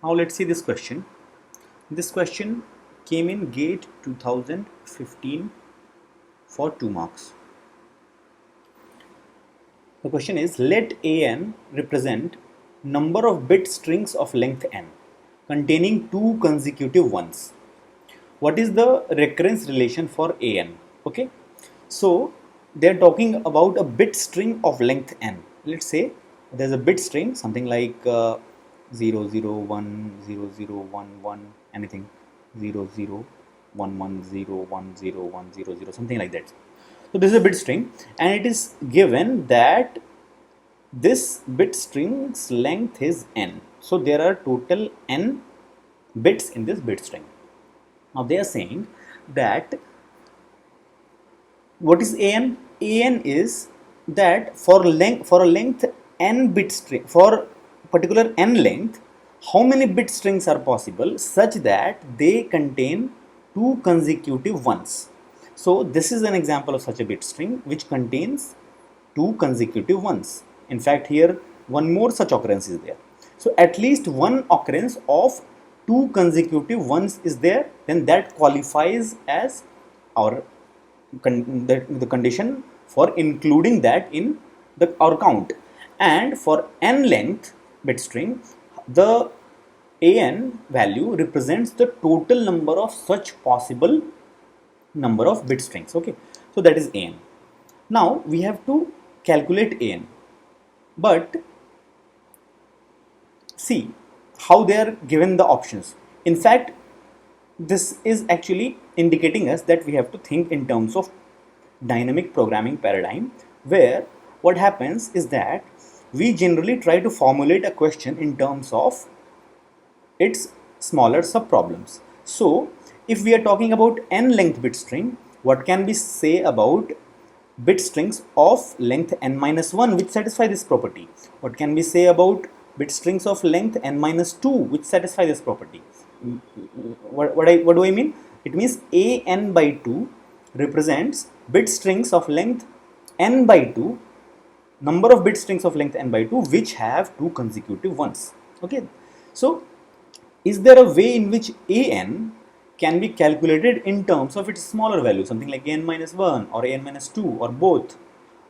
Now let's see this question. This question came in GATE 2015 for 2 marks. The question is, let an represent number of bit strings of length n containing 2 consecutive ones. What is the recurrence relation for an? Okay, so they are talking about a bit string of length n. Let's say there's a bit string, something like 0 0 1 0 0 1 1, anything 0 0 1 1 0 1 0 1 0 0, something like that. So this is a bit string, and it is given that this bit string's length is n. So there are total n bits in this bit string. Now they are saying that what is an? An is that for a length n bit string, for particular n length, how many bit strings are possible such that they contain 2 consecutive ones. So this is an example of such a bit string which contains 2 consecutive ones. In fact, here one more such occurrence is there. So at least one occurrence of 2 consecutive ones is there, then that qualifies as our the condition for including that in our count. And for n length bit string, the an value represents the total number of such possible number of bit strings. Okay, so that is an. Now we have to calculate an, but see how they are given the options. In fact, this is actually indicating us that we have to think in terms of dynamic programming paradigm, where what happens is that we generally try to formulate a question in terms of its smaller subproblems. So if we are talking about n length bit string, what can we say about bit strings of length n minus 1 which satisfy this property? What can we say about bit strings of length n minus 2 which satisfy this property? What do I mean? It means an by 2 represents bit strings of length n by 2, number of bit strings of length n by 2 which have 2 consecutive ones. Okay, so is there a way in which an can be calculated in terms of its smaller value, something like an minus 1 or an minus 2 or both,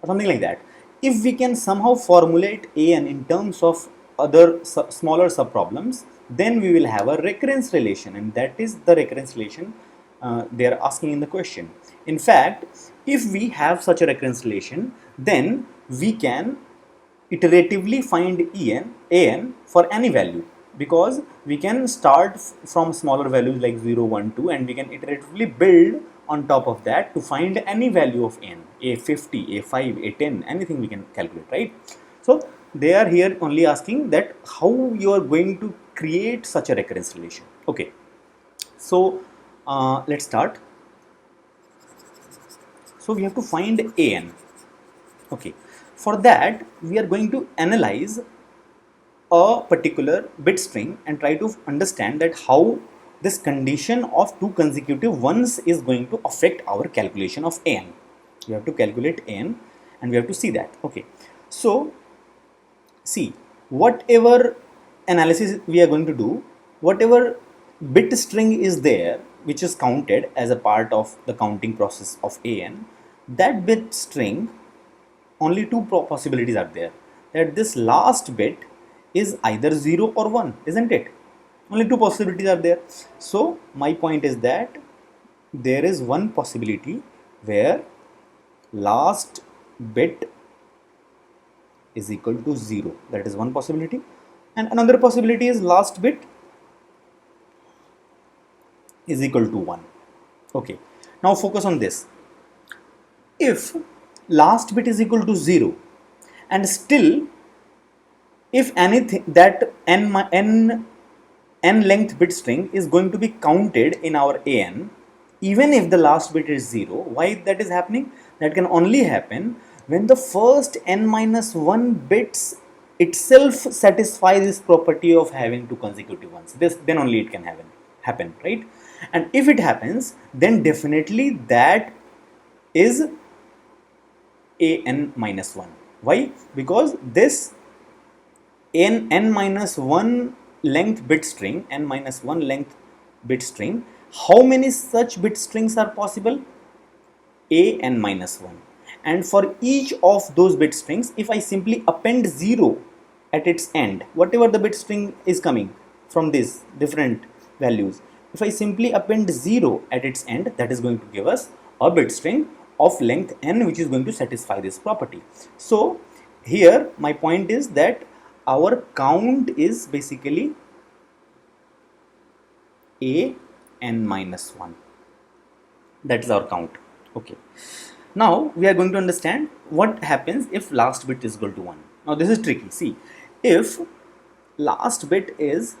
or something like that? If we can somehow formulate an in terms of other smaller subproblems, then we will have a recurrence relation, and that is the recurrence relation they are asking in the question. In fact, if we have such a recurrence relation, then we can iteratively find an for any value, because we can start from smaller values like 0 1 2, and we can iteratively build on top of that to find any value of n, a50, a5, a10, anything we can calculate, right? So they are here only asking that how you are going to create such a recurrence relation. Okay, so let's start. So we have to find an. Okay, for that we are going to analyze a particular bit string and try to understand that how this condition of 2 consecutive ones is going to affect our calculation of an. We have to calculate an and we have to see that. Okay, so see, whatever analysis we are going to do, whatever bit string is there which is counted as a part of the counting process of an, that bit string, only two possibilities are there, that this last bit is either 0 or 1, isn't it? Only two possibilities are there. So my point is that there is one possibility where last bit is equal to 0, that is one possibility, and another possibility is last bit is equal to 1. Okay, now focus on this. If last bit is equal to 0 and still if anything, that n length bit string is going to be counted in our an, even if the last bit is 0. Why that is happening? That can only happen when the first n minus 1 bits itself satisfy this property of having 2 consecutive ones. Then only it can happen, right? And if it happens, then definitely that is an minus 1. Why? Because this n minus 1 length bit string, n minus 1 length bit string, how many such bit strings are possible? A n minus 1. And for each of those bit strings, if I simply append 0 at its end, whatever the bit string is coming from these different values, if I simply append 0 at its end, that is going to give us a bit string of length n, which is going to satisfy this property. So here my point is that our count is basically a n minus 1. That is our count. Okay. Now we are going to understand what happens if last bit is equal to 1. Now this is tricky. See, if last bit is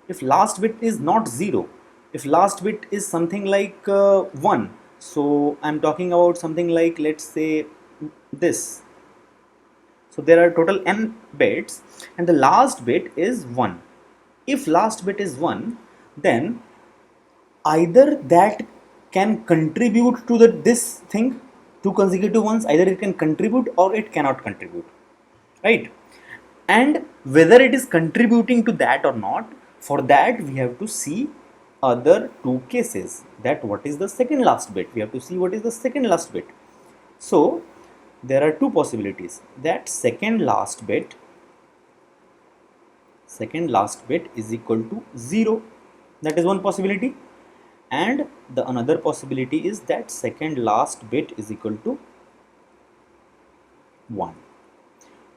not 0, if last bit is something like 1, so I'm talking about something like, let's say this. So there are total n bits and the last bit is 1. If last bit is 1, then either that can contribute to this thing, two consecutive ones, either it can contribute or it cannot contribute, right? And whether it is contributing to that or not, for that we have to see other two cases, that what is the second last bit, we have to see what is the second last bit. So there are two possibilities, that second last bit is equal to 0, that is one possibility, and the another possibility is that second last bit is equal to 1.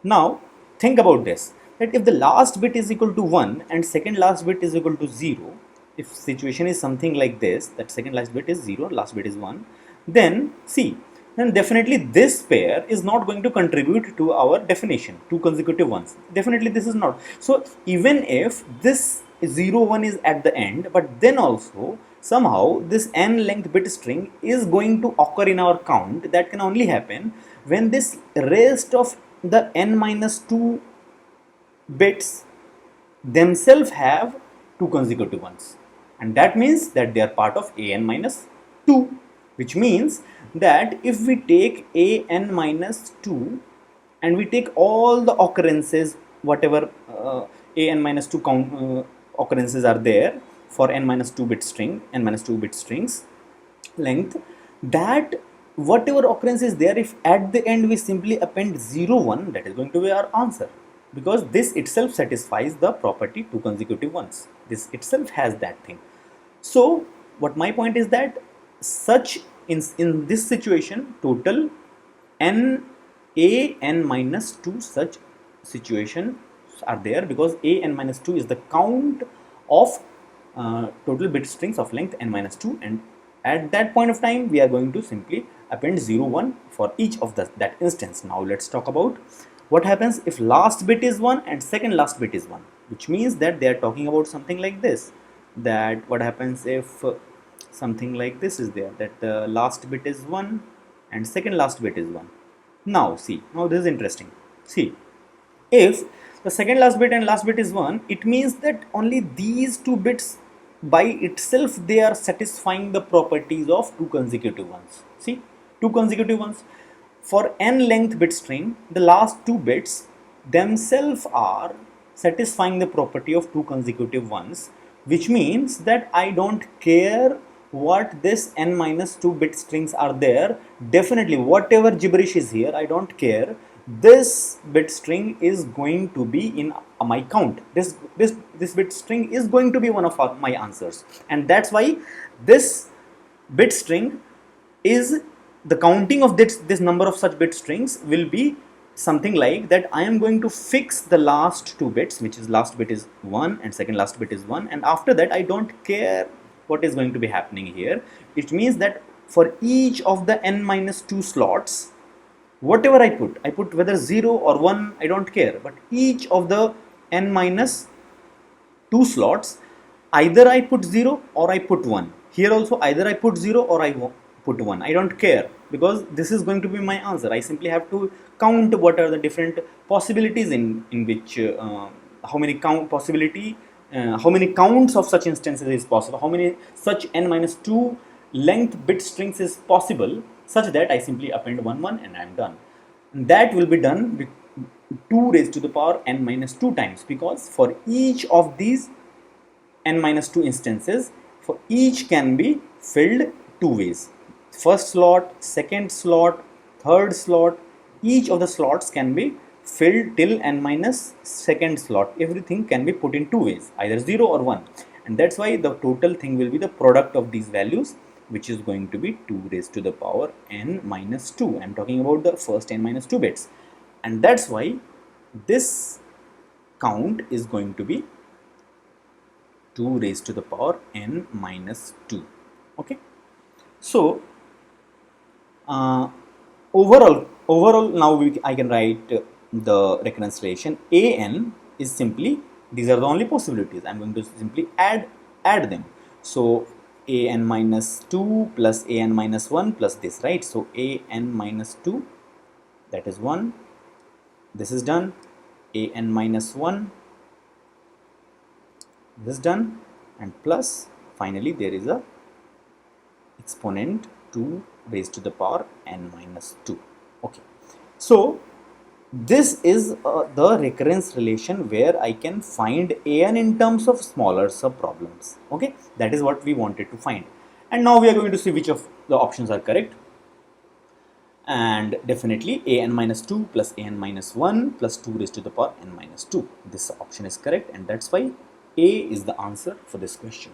Now think about this, that if the last bit is equal to 1 and second last bit is equal to 0, if situation is something like this, that second last bit is 0, last bit is 1, then see, then definitely this pair is not going to contribute to our definition, two consecutive ones. Definitely this is not. So even if this 0, 1 is at the end, but then also somehow this n length bit string is going to occur in our count. That can only happen when this rest of the n minus 2 bits themselves have two consecutive ones, and that means that they are part of a n minus 2, which means that if we take a n minus 2 and we take all the occurrences, whatever a n minus 2 count occurrences are there for n minus 2 bit string, n minus 2 bit strings length, that whatever occurrence is there, if at the end we simply append 0, 1, that is going to be our answer, because this itself satisfies the property two consecutive ones. This itself has that thing. So what my point is that such in this situation total n minus 2 such situations are there, because a n minus 2 is the count of total bit strings of length n minus 2, and at that point of time we are going to simply append 0, 1 for each of that instance. Now let's talk about what happens if last bit is 1 and second last bit is 1, which means that they are talking about something like this, that what happens if something like this is there, that the last bit is 1 and second last bit is 1. Now see, now this is interesting. See, if the second last bit and last bit is 1, it means that only these two bits by itself they are satisfying the properties of two consecutive ones. See, two consecutive ones. For n length bit string, the last two bits themselves are satisfying the property of two consecutive ones, which means that I don't care what this n minus 2 bit strings are there. Definitely whatever gibberish is here, I don't care, this bit string is going to be in my count. This bit string is going to be one of my answers, and that's why this bit string is the counting of this number of such bit strings will be something like that. I am going to fix the last two bits, which is last bit is 1 and second last bit is 1, and after that I don't care what is going to be happening here. It means that for each of the n minus 2 slots, whatever I put whether 0 or 1, I don't care, but each of the n minus 2 slots, either I put 0 or I put 1. Here also either I put 0 or I put 1. I don't care, because this is going to be my answer. I simply have to count what are the different possibilities in which how many counts of such instances is possible, how many such n minus 2 length bit strings is possible, such that I simply append 1, 1 and I am done. And that will be done 2 raised to the power n minus 2 times, because for each of these n minus 2 instances, for each can be filled two ways. First slot, second slot, third slot, each of the slots can be filled till n minus second slot. Everything can be put in two ways, either 0 or 1. And that's why the total thing will be the product of these values, which is going to be 2 raised to the power n minus 2. I'm talking about the first n minus 2 bits. And that's why this count is going to be 2 raised to the power n minus 2. Okay. So overall now I can write the recurrence relation an is simply, these are the only possibilities. I'm going to simply add them. So an minus 2 plus an minus 1 plus this, right? So an minus 2, that is 1, this is done. An minus 1, this is done, and plus finally there is a exponent 2 raised to the power n minus 2. Okay, so this is the recurrence relation where I can find an in terms of smaller sub problems. Okay, that is what we wanted to find. And now we are going to see which of the options are correct. And definitely an minus 2 plus an minus 1 plus 2 raised to the power n minus 2. This option is correct, and that's why A is the answer for this question.